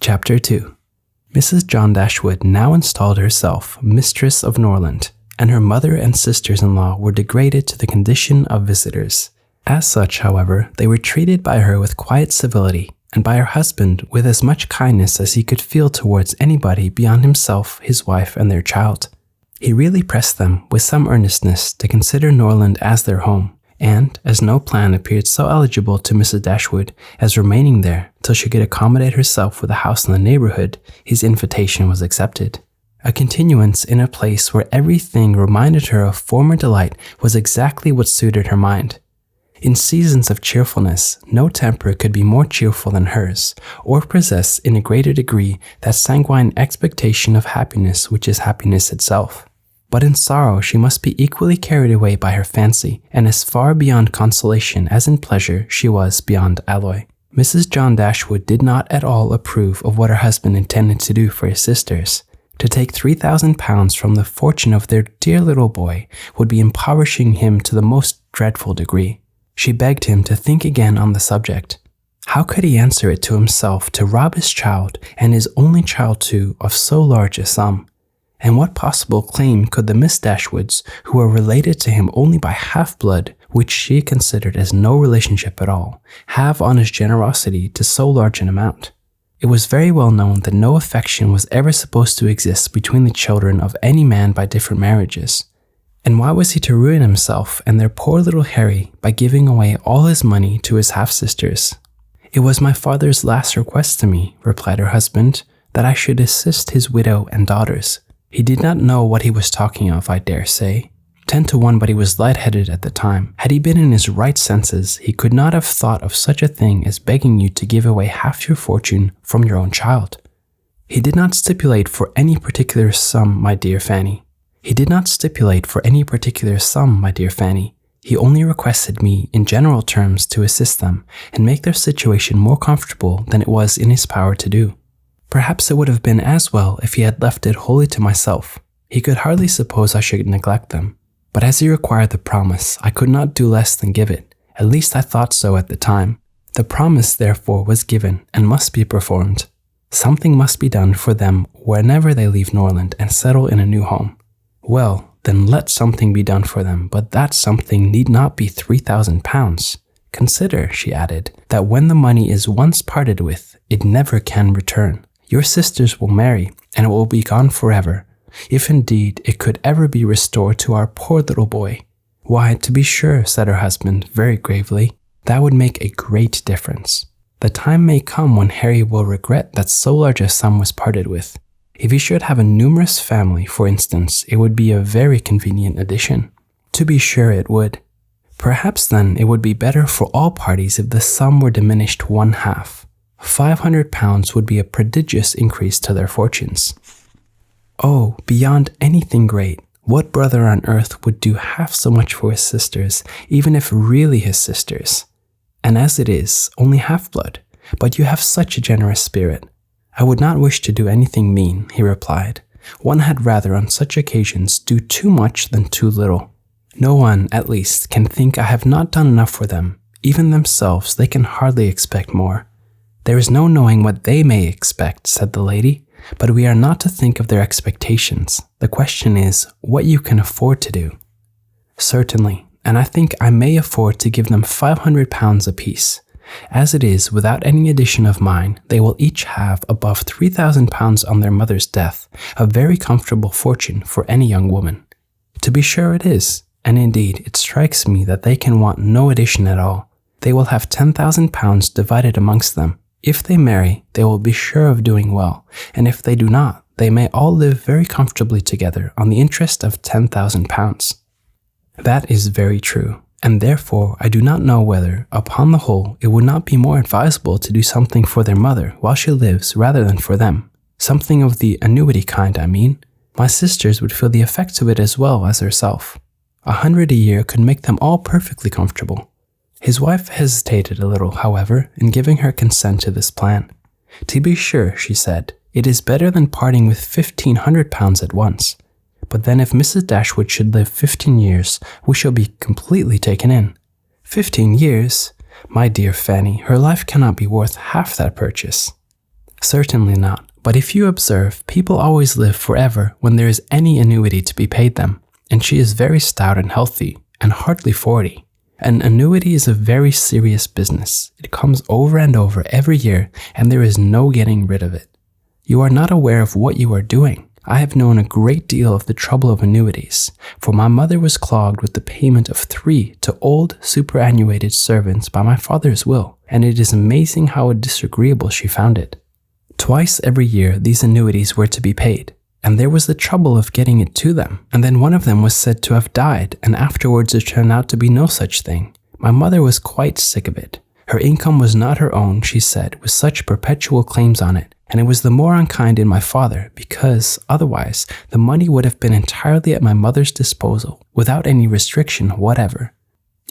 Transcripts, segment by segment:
Chapter 2. Mrs. John Dashwood now installed herself mistress of Norland, and her mother and sisters-in-law were degraded to the condition of visitors. As such, however, they were treated by her with quiet civility, and by her husband with as much kindness as he could feel towards anybody beyond himself, his wife, and their child. He really pressed them with some earnestness to consider Norland as their home, and as no plan appeared so eligible to Mrs. Dashwood as remaining there till she could accommodate herself with a house in the neighborhood, his invitation was accepted. A continuance in a place where everything reminded her of former delight was exactly what suited her mind. In seasons of cheerfulness, no temper could be more cheerful than hers, or possess in a greater degree that sanguine expectation of happiness which is happiness itself. But in sorrow she must be equally carried away by her fancy, and as far beyond consolation as in pleasure she was beyond alloy. Mrs. John Dashwood did not at all approve of what her husband intended to do for his sisters. To take £3,000 from the fortune of their dear little boy would be impoverishing him to the most dreadful degree. She begged him to think again on the subject. How could he answer it to himself to rob his child, and his only child too, of so large a sum? And what possible claim could the Miss Dashwoods, who were related to him only by half-blood, which she considered as no relationship at all, have on his generosity to so large an amount? It was very well known that no affection was ever supposed to exist between the children of any man by different marriages. And why was he to ruin himself and their poor little Harry by giving away all his money to his half-sisters? "It was my father's last request to me," replied her husband, "that I should assist his widow and daughters. He did not know what he was talking of, I dare say. 10 to 1, but he was light-headed at the time. Had he been in his right senses, he could not have thought of such a thing as begging you to give away half your fortune from your own child. He did not stipulate for any particular sum, my dear Fanny. He only requested me, in general terms, to assist them, and make their situation more comfortable than it was in his power to do. Perhaps it would have been as well if he had left it wholly to myself. He could hardly suppose I should neglect them. But as he required the promise, I could not do less than give it. At least I thought so at the time. The promise, therefore, was given, and must be performed. Something must be done for them whenever they leave Norland and settle in a new home. Well, then let something be done for them, but that something need not be £3,000. Consider," she added, "that when the money is once parted with, it never can return. Your sisters will marry, and it will be gone forever, if indeed it could ever be restored to our poor little boy." "Why, to be sure," said her husband, very gravely, "that would make a great difference. The time may come when Harry will regret that so large a sum was parted with. If he should have a numerous family, for instance, it would be a very convenient addition." "To be sure it would." "Perhaps then it would be better for all parties if the sum were diminished one half. £500 would be a prodigious increase to their fortunes." "Oh, beyond anything great. What brother on earth would do half so much for his sisters, even if really his sisters? And as it is, only half-blood. But you have such a generous spirit." "I would not wish to do anything mean," he replied. "One had rather on such occasions do too much than too little. No one, at least, can think I have not done enough for them. Even themselves, they can hardly expect more." "There is no knowing what they may expect," said the lady, "but we are not to think of their expectations. The question is, what you can afford to do." "Certainly, and I think I may afford to give them £500 apiece. As it is, without any addition of mine, they will each have above £3,000 on their mother's death, a very comfortable fortune for any young woman." "To be sure it is, and indeed it strikes me that they can want no addition at all. They will have £10,000 divided amongst them. If they marry, they will be sure of doing well, and if they do not, they may all live very comfortably together on the interest of £10,000. "That is very true, and therefore I do not know whether, upon the whole, it would not be more advisable to do something for their mother while she lives rather than for them. Something of the annuity kind, I mean. My sisters would feel the effects of it as well as herself. 100 a year could make them all perfectly comfortable." His wife hesitated a little, however, in giving her consent to this plan. "To be sure," she said, "it is better than parting with £1,500 at once. But then if Mrs. Dashwood should live 15 years, we shall be completely taken in." 15 years? My dear Fanny, her life cannot be worth half that purchase." Certainly not. But if you observe, people always live forever when there is any annuity to be paid them, and she is very stout and healthy, and hardly 40. An annuity is a very serious business. It comes over and over every year, and there is no getting rid of it. You are not aware of what you are doing. I have known a great deal of the trouble of annuities, for my mother was clogged with the payment of 3 to old superannuated servants by my father's will, and it is amazing how disagreeable she found it. Twice every year these annuities were to be paid, and there was the trouble of getting it to them, and then one of them was said to have died, and afterwards it turned out to be no such thing. My mother was quite sick of it. Her income was not her own, she said, with such perpetual claims on it, and it was the more unkind in my father, because, otherwise, the money would have been entirely at my mother's disposal, without any restriction whatever.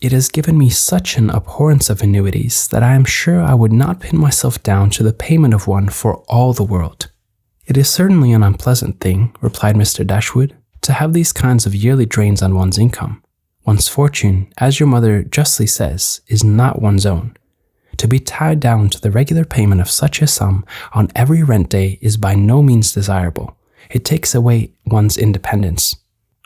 It has given me such an abhorrence of annuities that I am sure I would not pin myself down to the payment of one for all the world. It is certainly an unpleasant thing, replied Mr. Dashwood, to have these kinds of yearly drains on one's income. One's fortune, as your mother justly says, is not one's own. To be tied down to the regular payment of such a sum on every rent day is by no means desirable. It takes away one's independence.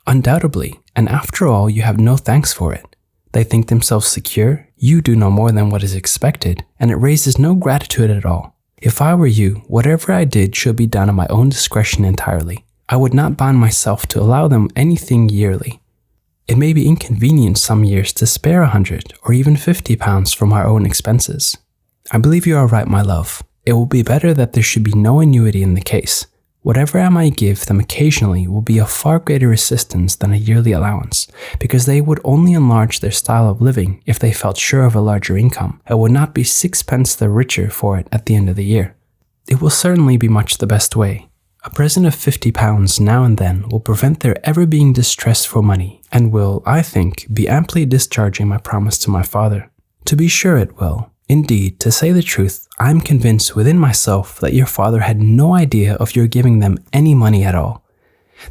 Undoubtedly, and after all, you have no thanks for it. They think themselves secure, you do no more than what is expected, and it raises no gratitude at all. If I were you, whatever I did should be done at my own discretion entirely. I would not bind myself to allow them anything yearly. It may be inconvenient some years to spare 100 or even 50 pounds from our own expenses. I believe you are right, my love. It will be better that there should be no annuity in the case. Whatever I might give them occasionally will be of far greater assistance than a yearly allowance, because they would only enlarge their style of living if they felt sure of a larger income, and would not be 6 pence the richer for it at the end of the year. It will certainly be much the best way. A present of 50 pounds now and then will prevent their ever being distressed for money, and will, I think, be amply discharging my promise to my father. To be sure it will. Indeed, to say the truth, I am convinced within myself that your father had no idea of your giving them any money at all.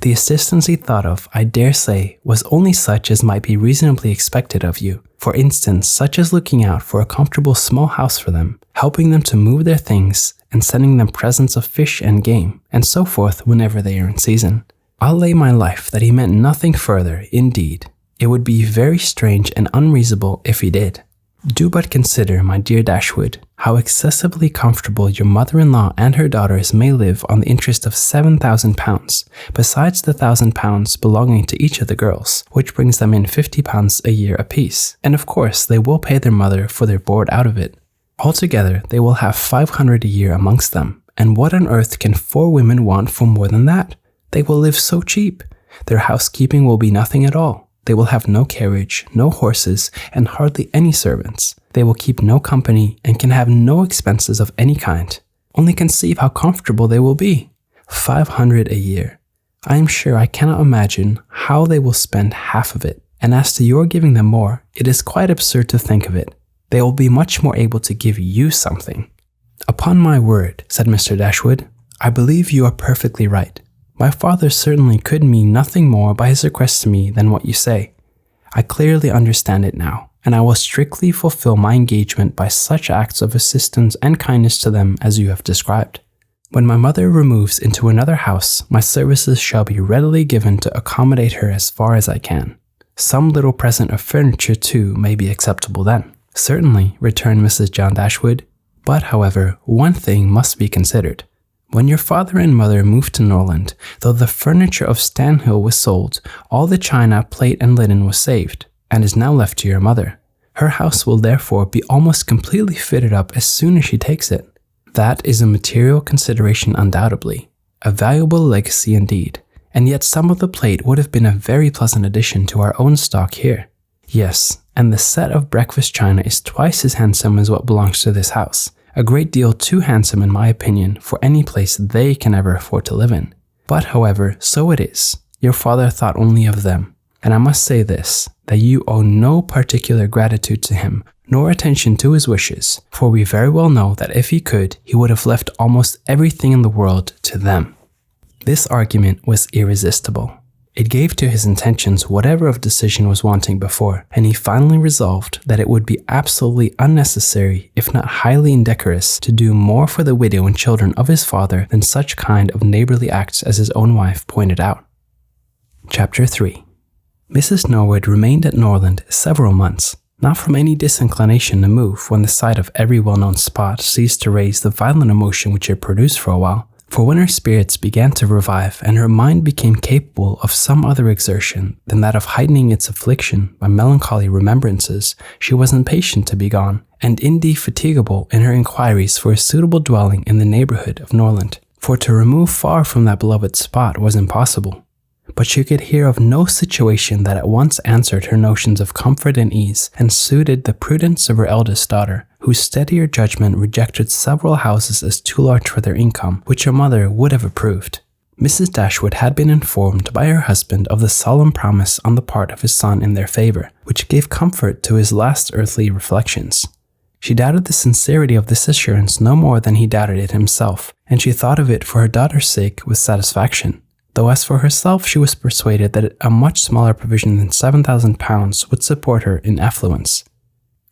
The assistance he thought of, I dare say, was only such as might be reasonably expected of you. For instance, such as looking out for a comfortable small house for them, helping them to move their things, and sending them presents of fish and game, and so forth whenever they are in season. I'll lay my life that he meant nothing further, indeed. It would be very strange and unreasonable if he did. Do but consider, my dear Dashwood, how excessively comfortable your mother-in-law and her daughters may live on the interest of £7,000, besides the £1,000 belonging to each of the girls, which brings them in £50 a year apiece, and of course they will pay their mother for their board out of it. Altogether, they will have 500 a year amongst them, and what on earth can 4 women want for more than that? They will live so cheap. Their housekeeping will be nothing at all. They will have no carriage, no horses, and hardly any servants. They will keep no company and can have no expenses of any kind. Only conceive how comfortable they will be. 500 a year. I am sure I cannot imagine how they will spend half of it. And as to your giving them more, it is quite absurd to think of it. They will be much more able to give you something. Upon my word, said Mr. Dashwood, I believe you are perfectly right. My father certainly could mean nothing more by his request to me than what you say. I clearly understand it now, and I will strictly fulfill my engagement by such acts of assistance and kindness to them as you have described. When my mother removes into another house, my services shall be readily given to accommodate her as far as I can. Some little present of furniture, too, may be acceptable then. Certainly, returned Mrs. John Dashwood, but, however, one thing must be considered. When your father and mother moved to Norland, though the furniture of Stanhill was sold, all the china, plate, and linen was saved, and is now left to your mother. Her house will therefore be almost completely fitted up as soon as she takes it. That is a material consideration undoubtedly, a valuable legacy indeed, and yet some of the plate would have been a very pleasant addition to our own stock here. Yes, and the set of breakfast china is twice as handsome as what belongs to this house. A great deal too handsome in my opinion for any place they can ever afford to live in. But however, so it is. Your father thought only of them. And I must say this, that you owe no particular gratitude to him, nor attention to his wishes, for we very well know that if he could, he would have left almost everything in the world to them. This argument was irresistible. It gave to his intentions whatever of decision was wanting before, and he finally resolved that it would be absolutely unnecessary, if not highly indecorous, to do more for the widow and children of his father than such kind of neighborly acts as his own wife pointed out. Chapter 3. Mrs. Norwood remained at Norland several months, not from any disinclination to move when the sight of every well-known spot ceased to raise the violent emotion which it produced for a while. For when her spirits began to revive and her mind became capable of some other exertion than that of heightening its affliction by melancholy remembrances, she was impatient to be gone, and indefatigable in her inquiries for a suitable dwelling in the neighborhood of Norland, for to remove far from that beloved spot was impossible. But she could hear of no situation that at once answered her notions of comfort and ease, and suited the prudence of her eldest daughter, whose steadier judgment rejected several houses as too large for their income, which her mother would have approved. Mrs. Dashwood had been informed by her husband of the solemn promise on the part of his son in their favor, which gave comfort to his last earthly reflections. She doubted the sincerity of this assurance no more than he doubted it himself, and she thought of it for her daughter's sake with satisfaction. Though as for herself, she was persuaded that a much smaller provision than £7,000 would support her in affluence.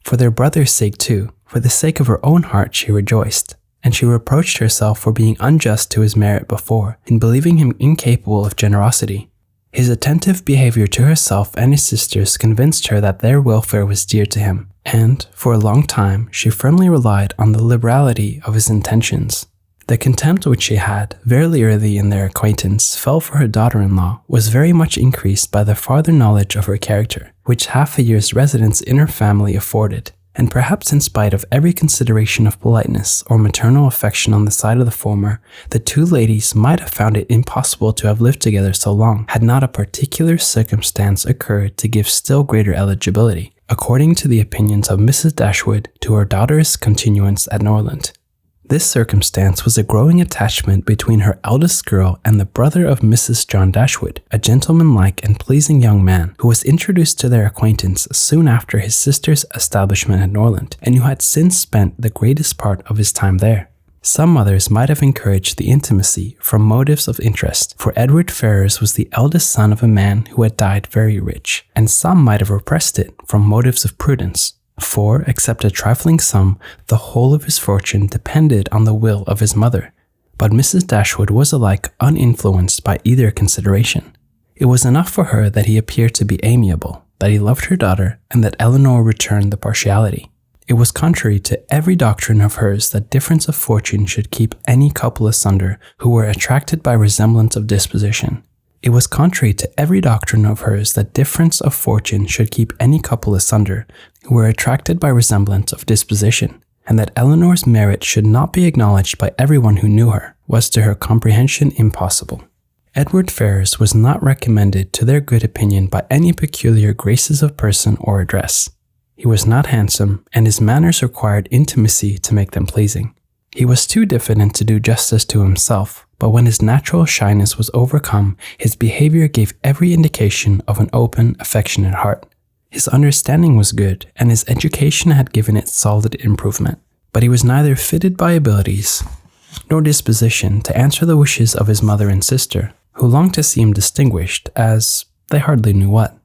For their brother's sake too, for the sake of her own heart, she rejoiced, and she reproached herself for being unjust to his merit before, in believing him incapable of generosity. His attentive behavior to herself and his sisters convinced her that their welfare was dear to him, and, for a long time, she firmly relied on the liberality of his intentions. The contempt which she had, very early in their acquaintance, felt for her daughter-in-law was very much increased by the farther knowledge of her character, which half a year's residence in her family afforded, and perhaps in spite of every consideration of politeness or maternal affection on the side of the former, the two ladies might have found it impossible to have lived together so long, had not a particular circumstance occurred to give still greater eligibility, according to the opinions of Mrs. Dashwood, to her daughter's continuance at Norland. This circumstance was a growing attachment between her eldest girl and the brother of Mrs. John Dashwood, a gentlemanlike and pleasing young man, who was introduced to their acquaintance soon after his sister's establishment at Norland, and who had since spent the greatest part of his time there. Some mothers might have encouraged the intimacy from motives of interest, for Edward Ferrars was the eldest son of a man who had died very rich, and some might have repressed it from motives of prudence. For, except a trifling sum, the whole of his fortune depended on the will of his mother. But Mrs. Dashwood was alike uninfluenced by either consideration. It was enough for her that he appeared to be amiable, that he loved her daughter, and that Eleanor returned the partiality. It was contrary to every doctrine of hers that difference of fortune should keep any couple asunder who were attracted by resemblance of disposition. It was contrary to every doctrine of hers that difference of fortune should keep any couple asunder who were attracted by resemblance of disposition, and that Eleanor's merit should not be acknowledged by everyone who knew her, was to her comprehension impossible. Edward Ferrars was not recommended to their good opinion by any peculiar graces of person or address. He was not handsome, and his manners required intimacy to make them pleasing. He was too diffident to do justice to himself, but when his natural shyness was overcome, his behavior gave every indication of an open, affectionate heart. His understanding was good, and his education had given it solid improvement, but he was neither fitted by abilities nor disposition to answer the wishes of his mother and sister, who longed to see him distinguished as they hardly knew what.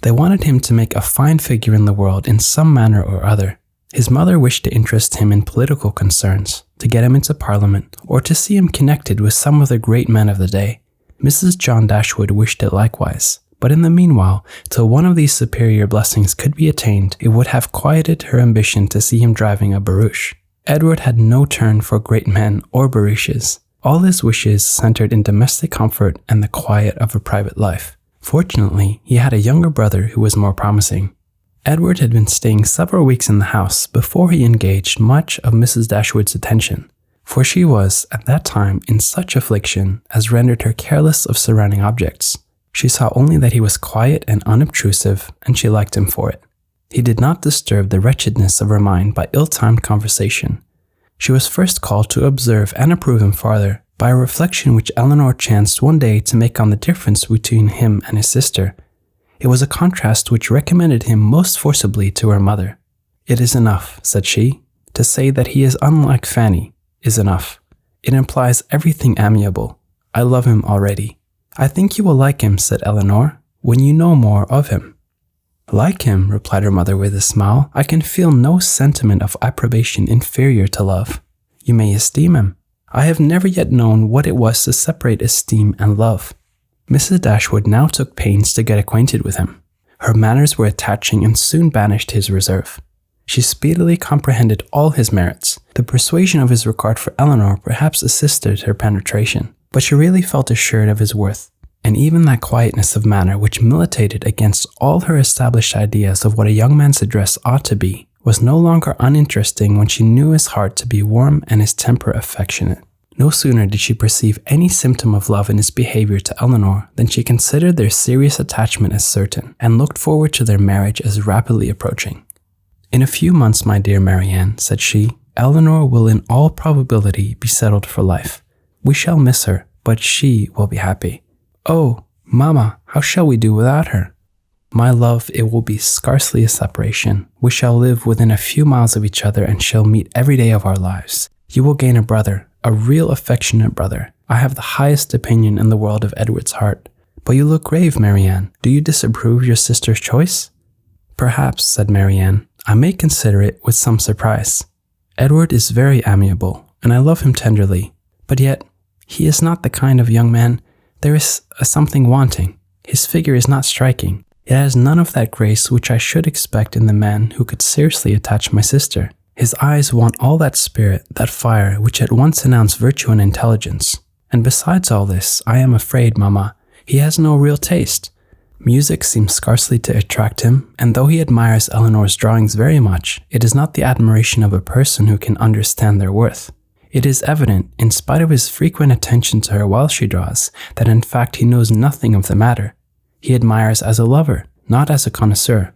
They wanted him to make a fine figure in the world in some manner or other. His mother wished to interest him in political concerns, to get him into Parliament, or to see him connected with some of the great men of the day. Mrs. John Dashwood wished it likewise, but in the meanwhile, till one of these superior blessings could be attained, it would have quieted her ambition to see him driving a barouche. Edward had no turn for great men or barouches. All his wishes centered in domestic comfort and the quiet of a private life. Fortunately, he had a younger brother who was more promising. Edward had been staying several weeks in the house before he engaged much of Mrs. Dashwood's attention, for she was, at that time, in such affliction as rendered her careless of surrounding objects. She saw only that he was quiet and unobtrusive, and she liked him for it. He did not disturb the wretchedness of her mind by ill-timed conversation. She was first called to observe and approve him farther by a reflection which Eleanor chanced one day to make on the difference between him and his sister. It was a contrast which recommended him most forcibly to her mother. "It is enough," said she, "to say that he is unlike Fanny is enough. It implies everything amiable. I love him already. "I think you will like him," said Eleanor, "when you know more of him." "Like him," replied her mother with a smile, "I can feel no sentiment of approbation inferior to love. You may esteem him. I have never yet known what it was to separate esteem and love." Mrs. Dashwood now took pains to get acquainted with him. Her manners were attaching and soon banished his reserve. She speedily comprehended all his merits. The persuasion of his regard for Eleanor perhaps assisted her penetration, but she really felt assured of his worth, and even that quietness of manner which militated against all her established ideas of what a young man's address ought to be was no longer uninteresting when she knew his heart to be warm and his temper affectionate. No sooner did she perceive any symptom of love in his behavior to Eleanor than she considered their serious attachment as certain, and looked forward to their marriage as rapidly approaching. "In a few months, my dear Marianne," said she, "Eleanor will in all probability be settled for life. We shall miss her, but she will be happy." "Oh, Mamma, how shall we do without her?" "My love, it will be scarcely a separation. We shall live within a few miles of each other and shall meet every day of our lives. You will gain a brother, a real affectionate brother. I have the highest opinion in the world of Edward's heart. But you look grave, Marianne. Do you disapprove your sister's choice?" "Perhaps," said Marianne, "I may consider it with some surprise. Edward is very amiable, and I love him tenderly. But yet, he is not the kind of young man. There is something wanting. His figure is not striking. It has none of that grace which I should expect in the man who could seriously attach my sister. His eyes want all that spirit, that fire, which at once announce virtue and intelligence. And besides all this, I am afraid, Mamma, he has no real taste. Music seems scarcely to attract him, and though he admires Eleanor's drawings very much, it is not the admiration of a person who can understand their worth. It is evident, in spite of his frequent attention to her while she draws, that in fact he knows nothing of the matter. He admires as a lover, not as a connoisseur.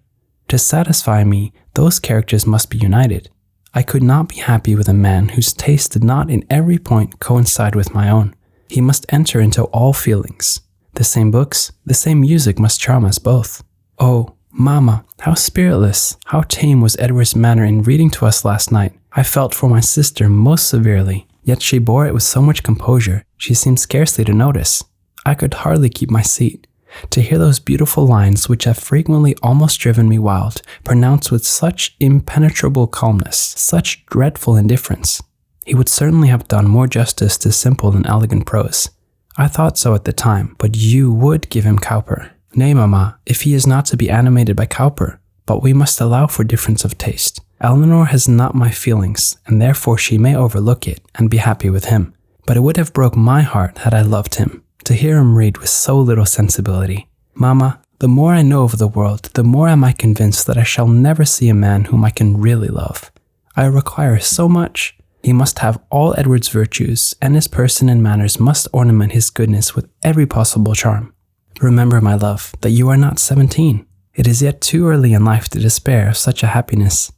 To satisfy me, those characters must be united. I could not be happy with a man whose taste did not in every point coincide with my own. He must enter into all feelings. The same books, the same music must charm us both. Oh, Mamma, how spiritless, how tame was Edward's manner in reading to us last night. I felt for my sister most severely, yet she bore it with so much composure, she seemed scarcely to notice. I could hardly keep my seat. To hear those beautiful lines which have frequently almost driven me wild, pronounced with such impenetrable calmness, such dreadful indifference. He would certainly have done more justice to simple and elegant prose. I thought so at the time, but you would give him Cowper. Nay, Mamma, if he is not to be animated by Cowper, but we must allow for difference of taste. Eleanor has not my feelings, and therefore she may overlook it and be happy with him. But it would have broke my heart had I loved him, to hear him read with so little sensibility. Mamma, the more I know of the world, the more am I convinced that I shall never see a man whom I can really love. I require so much. He must have all Edward's virtues, and his person and manners must ornament his goodness with every possible charm. Remember, my love, that you are not 17. It is yet too early in life to despair of such a happiness.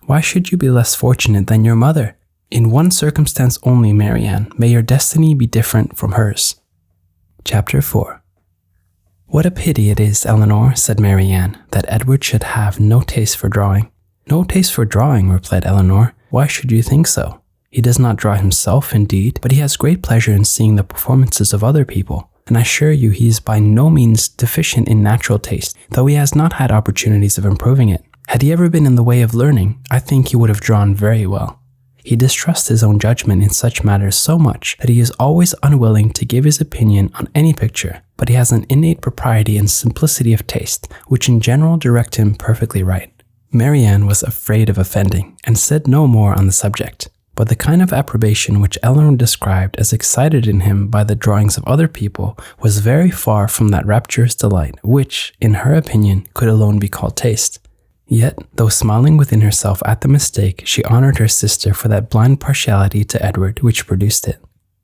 Why should you be less fortunate than your mother? In one circumstance only, Marianne, may your destiny be different from hers. Chapter 4. "What a pity it is, Eleanor," said Marianne, "that Edward should have no taste for drawing." "No taste for drawing," replied Eleanor. "Why should you think so? He does not draw himself, indeed, but he has great pleasure in seeing the performances of other people, and I assure you he is by no means deficient in natural taste, though he has not had opportunities of improving it. Had he ever been in the way of learning, I think he would have drawn very well. He distrusts his own judgment in such matters so much that he is always unwilling to give his opinion on any picture, but he has an innate propriety and simplicity of taste, which in general direct him perfectly right." Marianne was afraid of offending, and said no more on the subject. But the kind of approbation which Eleanor described as excited in him by the drawings of other people was very far from that rapturous delight which, in her opinion, could alone be called taste. Yet, though smiling within herself at the mistake, she honored her sister for that blind partiality to Edward which produced it.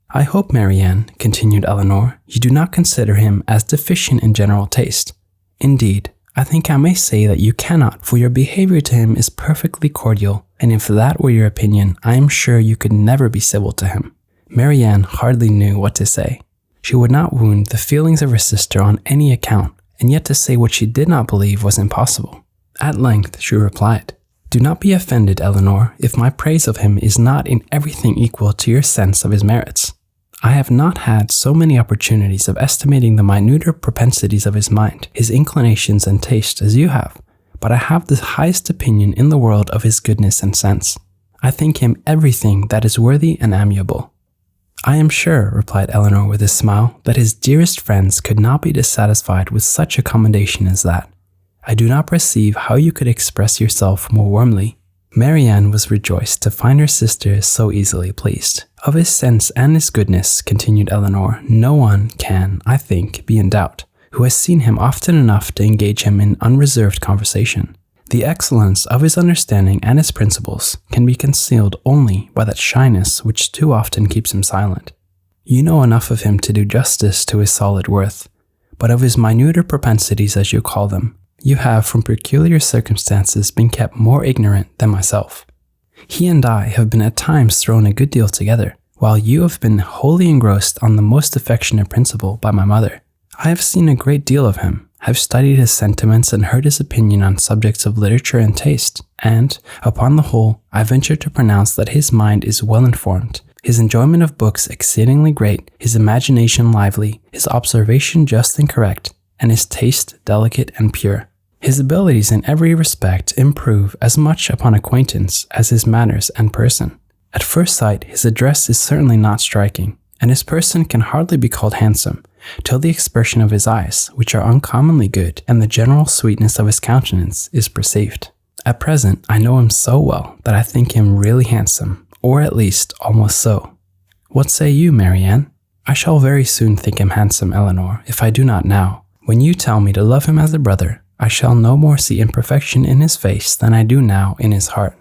"I hope, Marianne," continued Eleanor, "you do not consider him as deficient in general taste. Indeed, I think I may say that you cannot, for your behavior to him is perfectly cordial, and if that were your opinion, I am sure you could never be civil to him." Marianne hardly knew what to say. She would not wound the feelings of her sister on any account, and yet to say what she did not believe was impossible. At length she replied, "Do not be offended, Eleanor, if my praise of him is not in everything equal to your sense of his merits. I have not had so many opportunities of estimating the minuter propensities of his mind, his inclinations and taste as you have, but I have the highest opinion in the world of his goodness and sense. I think him everything that is worthy and amiable." "I am sure," replied Eleanor with a smile, "that his dearest friends could not be dissatisfied with such a commendation as that. I do not perceive how you could express yourself more warmly." Marianne was rejoiced to find her sister so easily pleased. "Of his sense and his goodness," continued Eleanor, "no one can, I think, be in doubt, who has seen him often enough to engage him in unreserved conversation. The excellence of his understanding and his principles can be concealed only by that shyness which too often keeps him silent. You know enough of him to do justice to his solid worth, but of his minuter propensities, as you call them, you have, from peculiar circumstances, been kept more ignorant than myself. He and I have been at times thrown a good deal together, while you have been wholly engrossed on the most affectionate principle by my mother. I have seen a great deal of him, have studied his sentiments and heard his opinion on subjects of literature and taste, and, upon the whole, I venture to pronounce that his mind is well informed, his enjoyment of books exceedingly great, his imagination lively, his observation just and correct, and his taste delicate and pure. His abilities in every respect improve as much upon acquaintance as his manners and person. At first sight, his address is certainly not striking, and his person can hardly be called handsome, till the expression of his eyes, which are uncommonly good, and the general sweetness of his countenance is perceived. At present, I know him so well that I think him really handsome, or at least almost so. What say you, Marianne? I shall very soon think him handsome, Eleanor, if I do not now. When you tell me to love him as a brother, I shall no more see imperfection in his face than I do now in his heart."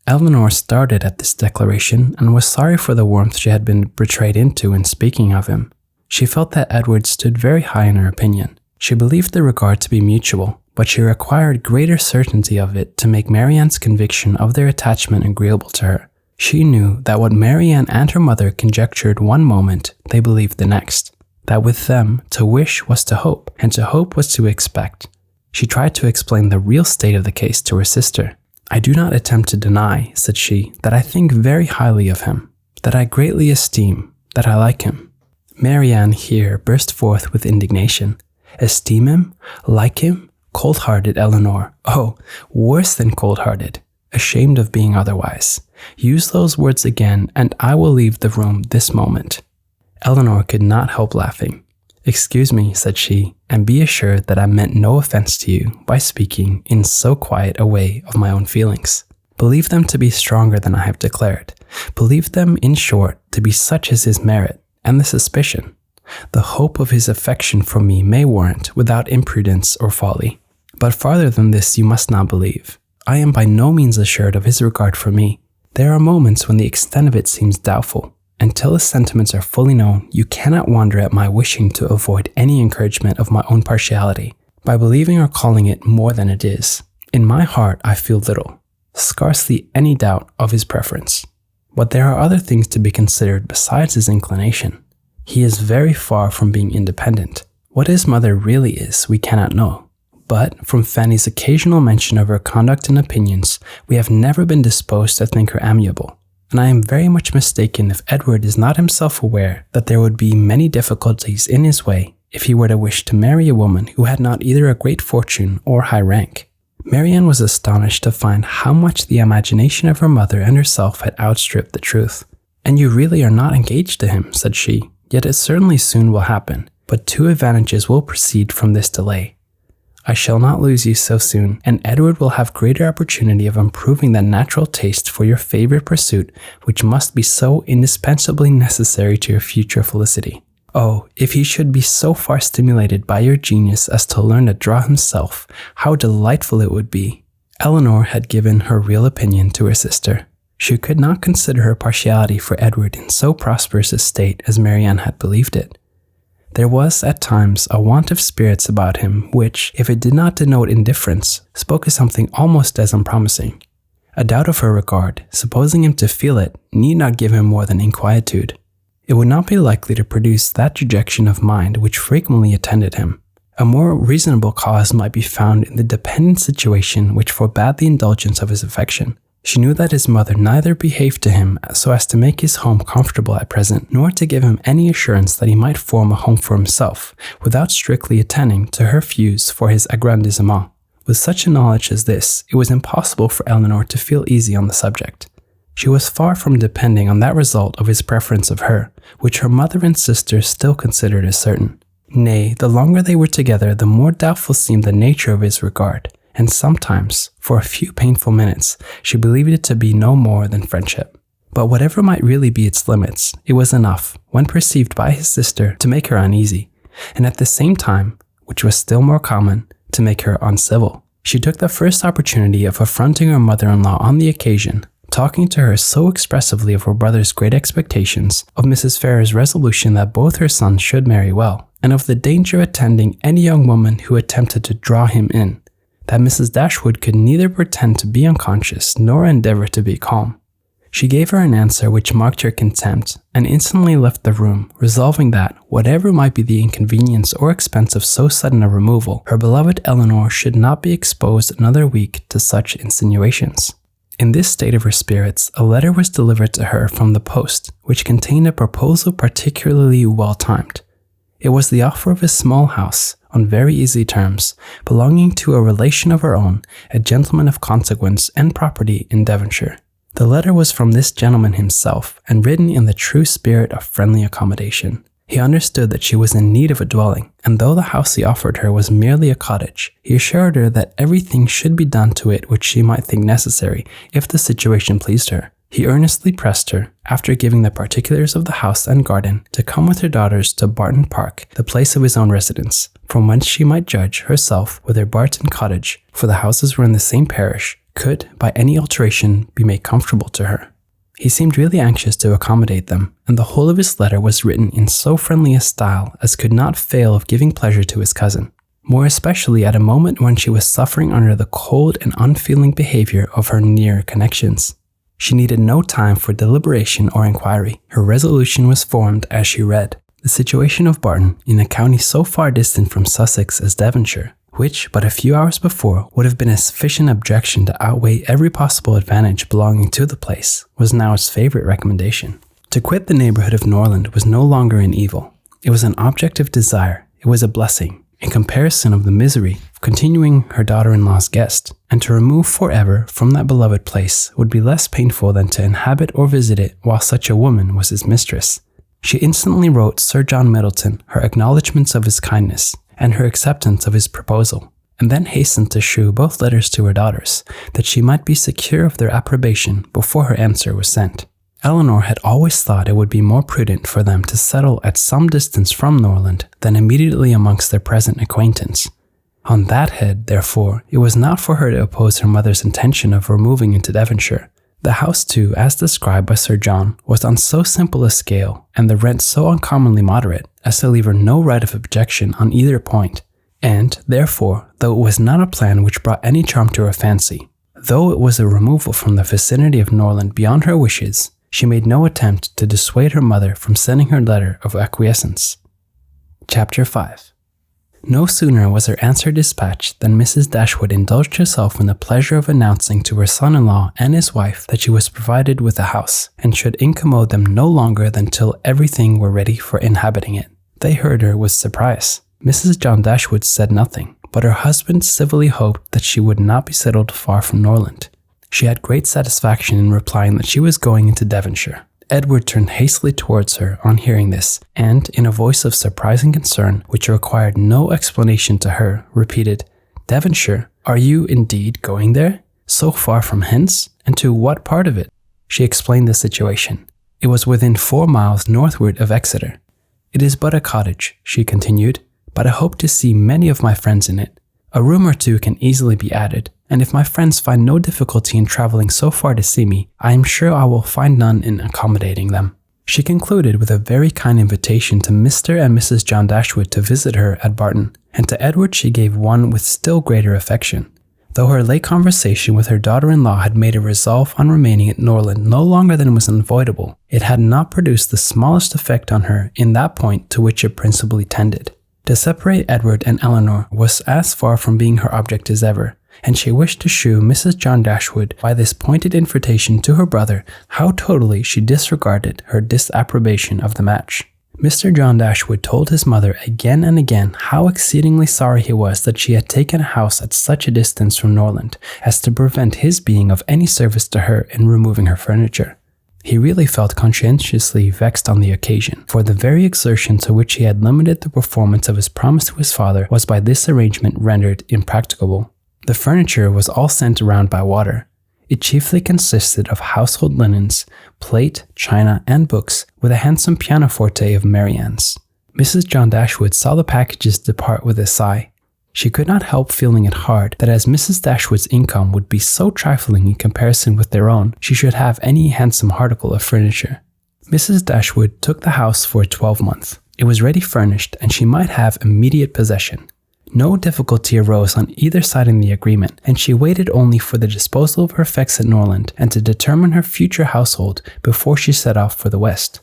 Eleanor started at this declaration and was sorry for the warmth she had been betrayed into in speaking of him. She felt that Edward stood very high in her opinion. She believed the regard to be mutual, but she required greater certainty of it to make Marianne's conviction of their attachment agreeable to her. She knew that what Marianne and her mother conjectured one moment, they believed the next. That with them, to wish was to hope, and to hope was to expect. She tried to explain the real state of the case to her sister. "I do not attempt to deny," said she, "that I think very highly of him, that I greatly esteem, that I like him." Marianne here burst forth with indignation. "Esteem him? Like him? Cold-hearted, Eleanor. Oh, worse than cold-hearted. Ashamed of being otherwise. Use those words again, and I will leave the room this moment." Eleanor could not help laughing. "Excuse me," said she, "and be assured that I meant no offense to you by speaking in so quiet a way of my own feelings. Believe them to be stronger than I have declared. Believe them, in short, to be such as his merit, and the suspicion, the hope of his affection for me may warrant without imprudence or folly. But farther than this you must not believe. I am by no means assured of his regard for me. There are moments when the extent of it seems doubtful. Until his sentiments are fully known, you cannot wonder at my wishing to avoid any encouragement of my own partiality, by believing or calling it more than it is. In my heart I feel little, scarcely any doubt of his preference. But there are other things to be considered besides his inclination. He is very far from being independent. What his mother really is, we cannot know. But from Fanny's occasional mention of her conduct and opinions, we have never been disposed to think her amiable. And I am very much mistaken if Edward is not himself aware that there would be many difficulties in his way if he were to wish to marry a woman who had not either a great fortune or high rank." Marianne was astonished to find how much the imagination of her mother and herself had outstripped the truth. "And you really are not engaged to him," said she, "yet it certainly soon will happen, but two advantages will proceed from this delay. I shall not lose you so soon, and Edward will have greater opportunity of improving that natural taste for your favorite pursuit which must be so indispensably necessary to your future felicity. Oh, if he should be so far stimulated by your genius as to learn to draw himself, how delightful it would be." Eleanor had given her real opinion to her sister. She could not consider her partiality for Edward in so prosperous a state as Marianne had believed it. There was, at times, a want of spirits about him which, if it did not denote indifference, spoke of something almost as unpromising. A doubt of her regard, supposing him to feel it, need not give him more than inquietude. It would not be likely to produce that dejection of mind which frequently attended him. A more reasonable cause might be found in the dependent situation which forbade the indulgence of his affection. She knew that his mother neither behaved to him so as to make his home comfortable at present, nor to give him any assurance that he might form a home for himself without strictly attending to her views for his aggrandizement. With such a knowledge as this, it was impossible for Eleanor to feel easy on the subject. She was far from depending on that result of his preference of her, which her mother and sister still considered as certain. Nay, the longer they were together, the more doubtful seemed the nature of his regard, and sometimes, for a few painful minutes, she believed it to be no more than friendship. But whatever might really be its limits, it was enough, when perceived by his sister, to make her uneasy, and at the same time, which was still more common, to make her uncivil. She took the first opportunity of affronting her mother-in-law on the occasion, talking to her so expressively of her brother's great expectations, of Mrs. Ferrars's resolution that both her sons should marry well, and of the danger attending any young woman who attempted to draw him in, that Mrs. Dashwood could neither pretend to be unconscious nor endeavor to be calm. She gave her an answer which marked her contempt, and instantly left the room, resolving that, whatever might be the inconvenience or expense of so sudden a removal, her beloved Eleanor should not be exposed another week to such insinuations. In this state of her spirits, a letter was delivered to her from the post, which contained a proposal particularly well timed. It was the offer of a small house, on very easy terms, belonging to a relation of her own, a gentleman of consequence and property in Devonshire. The letter was from this gentleman himself, and written in the true spirit of friendly accommodation. He understood that she was in need of a dwelling, and though the house he offered her was merely a cottage, he assured her that everything should be done to it which she might think necessary, if the situation pleased her. He earnestly pressed her, after giving the particulars of the house and garden, to come with her daughters to Barton Park, the place of his own residence, from whence she might judge herself whether Barton Cottage, for the houses were in the same parish, could, by any alteration, be made comfortable to her. He seemed really anxious to accommodate them, and the whole of his letter was written in so friendly a style as could not fail of giving pleasure to his cousin, more especially at a moment when she was suffering under the cold and unfeeling behavior of her near connections. She needed no time for deliberation or inquiry. Her resolution was formed as she read. The situation of Barton, in a county so far distant from Sussex as Devonshire, which but a few hours before would have been a sufficient objection to outweigh every possible advantage belonging to the place, was now its favorite recommendation. To quit the neighborhood of Norland was no longer an evil. It was an object of desire. It was a blessing, in comparison of the misery of continuing her daughter-in-law's guest, and to remove forever from that beloved place would be less painful than to inhabit or visit it while such a woman was his mistress. She instantly wrote Sir John Middleton her acknowledgments of his kindness, and her acceptance of his proposal, and then hastened to shew both letters to her daughters, that she might be secure of their approbation before her answer was sent. Eleanor had always thought it would be more prudent for them to settle at some distance from Norland than immediately amongst their present acquaintance. On that head, therefore, it was not for her to oppose her mother's intention of removing into Devonshire. The house, too, as described by Sir John, was on so simple a scale, and the rent so uncommonly moderate, as to leave her no right of objection on either point, and, therefore, though it was not a plan which brought any charm to her fancy, though it was a removal from the vicinity of Norland beyond her wishes, she made no attempt to dissuade her mother from sending her letter of acquiescence. Chapter 5. No sooner was her answer dispatched than Mrs. Dashwood indulged herself in the pleasure of announcing to her son-in-law and his wife that she was provided with a house, and should incommode them no longer than till everything were ready for inhabiting it. They heard her with surprise. Mrs. John Dashwood said nothing, but her husband civilly hoped that she would not be settled far from Norland. She had great satisfaction in replying that she was going into Devonshire. Edward turned hastily towards her on hearing this, and, in a voice of surprising concern, which required no explanation to her, repeated, "Devonshire? Are you indeed going there? So far from hence? And to what part of it?" She explained the situation. It was within 4 miles northward of Exeter. "It is but a cottage," she continued, "but I hope to see many of my friends in it. A room or two can easily be added, and if my friends find no difficulty in traveling so far to see me, I am sure I will find none in accommodating them." She concluded with a very kind invitation to Mr. and Mrs. John Dashwood to visit her at Barton, and to Edward she gave one with still greater affection. Though her late conversation with her daughter-in-law had made a resolve on remaining at Norland no longer than was unavoidable, it had not produced the smallest effect on her in that point to which it principally tended. To separate Edward and Eleanor was as far from being her object as ever, and she wished to shew Mrs. John Dashwood by this pointed invitation to her brother how totally she disregarded her disapprobation of the match. Mr. John Dashwood told his mother again and again how exceedingly sorry he was that she had taken a house at such a distance from Norland as to prevent his being of any service to her in removing her furniture. He really felt conscientiously vexed on the occasion, for the very exertion to which he had limited the performance of his promise to his father was by this arrangement rendered impracticable. The furniture was all sent around by water. It chiefly consisted of household linens, plate, china, and books, with a handsome pianoforte of Marianne's. Mrs. John Dashwood saw the packages depart with a sigh. She could not help feeling it hard that as Mrs. Dashwood's income would be so trifling in comparison with their own, she should have any handsome article of furniture. Mrs. Dashwood took the house for a 12-month. It was ready furnished, and she might have immediate possession. No difficulty arose on either side in the agreement, and she waited only for the disposal of her effects at Norland and to determine her future household before she set off for the West.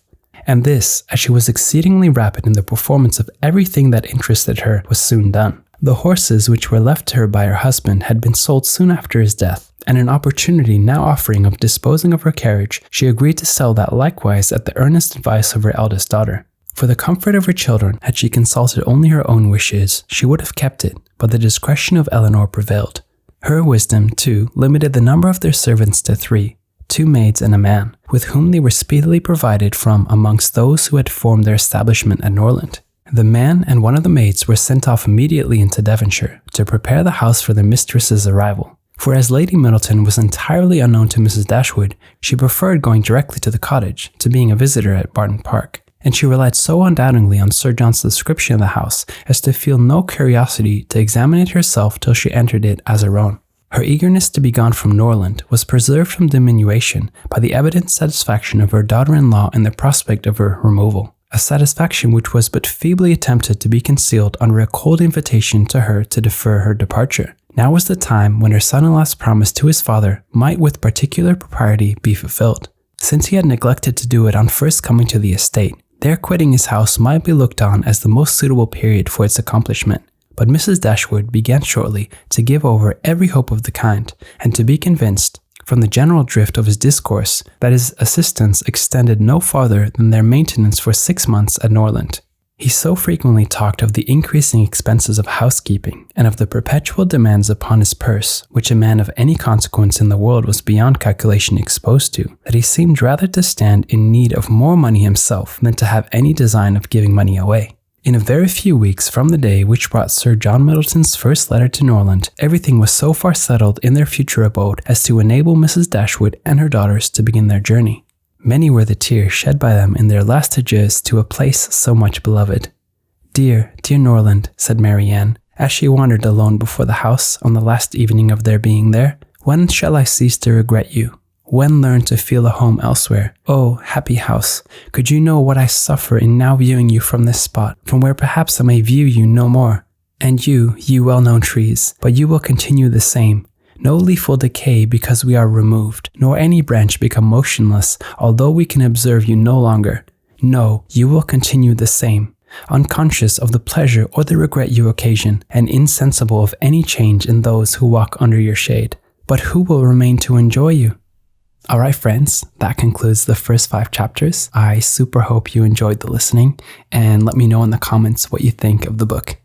And this, as she was exceedingly rapid in the performance of everything that interested her, was soon done. The horses which were left to her by her husband had been sold soon after his death, and an opportunity now offering of disposing of her carriage, she agreed to sell that likewise at the earnest advice of her eldest daughter. For the comfort of her children, had she consulted only her own wishes, she would have kept it, but the discretion of Eleanor prevailed. Her wisdom, too, limited the number of their servants to 3, 2 maids and a man, with whom they were speedily provided from amongst those who had formed their establishment at Norland. The man and one of the maids were sent off immediately into Devonshire to prepare the house for their mistress's arrival. For as Lady Middleton was entirely unknown to Mrs. Dashwood, she preferred going directly to the cottage to being a visitor at Barton Park. And she relied so undoubtingly on Sir John's description of the house as to feel no curiosity to examine it herself till she entered it as her own. Her eagerness to be gone from Norland was preserved from diminution by the evident satisfaction of her daughter-in-law in the prospect of her removal, a satisfaction which was but feebly attempted to be concealed under a cold invitation to her to defer her departure. Now was the time when her son-in-law's promise to his father might with particular propriety be fulfilled. Since he had neglected to do it on first coming to the estate, their quitting his house might be looked on as the most suitable period for its accomplishment, but Mrs. Dashwood began shortly to give over every hope of the kind, and to be convinced, from the general drift of his discourse, that his assistance extended no farther than their maintenance for 6 months at Norland. He so frequently talked of the increasing expenses of housekeeping and of the perpetual demands upon his purse, which a man of any consequence in the world was beyond calculation exposed to, that he seemed rather to stand in need of more money himself than to have any design of giving money away. In a very few weeks from the day which brought Sir John Middleton's first letter to Norland, everything was so far settled in their future abode as to enable Mrs. Dashwood and her daughters to begin their journey. Many were the tears shed by them in their last adieus to a place so much beloved. "Dear, dear Norland," said Marianne, as she wandered alone before the house on the last evening of their being there, "when shall I cease to regret you? When learn to feel a home elsewhere? Oh, happy house, could you know what I suffer in now viewing you from this spot, from where perhaps I may view you no more? And you well-known trees, but you will continue the same. No leaf will decay because we are removed, nor any branch become motionless, although we can observe you no longer. No, you will continue the same, unconscious of the pleasure or the regret you occasion, and insensible of any change in those who walk under your shade. But who will remain to enjoy you?" Alright friends, that concludes the first 5 chapters. I super hope you enjoyed the listening, and let me know in the comments what you think of the book.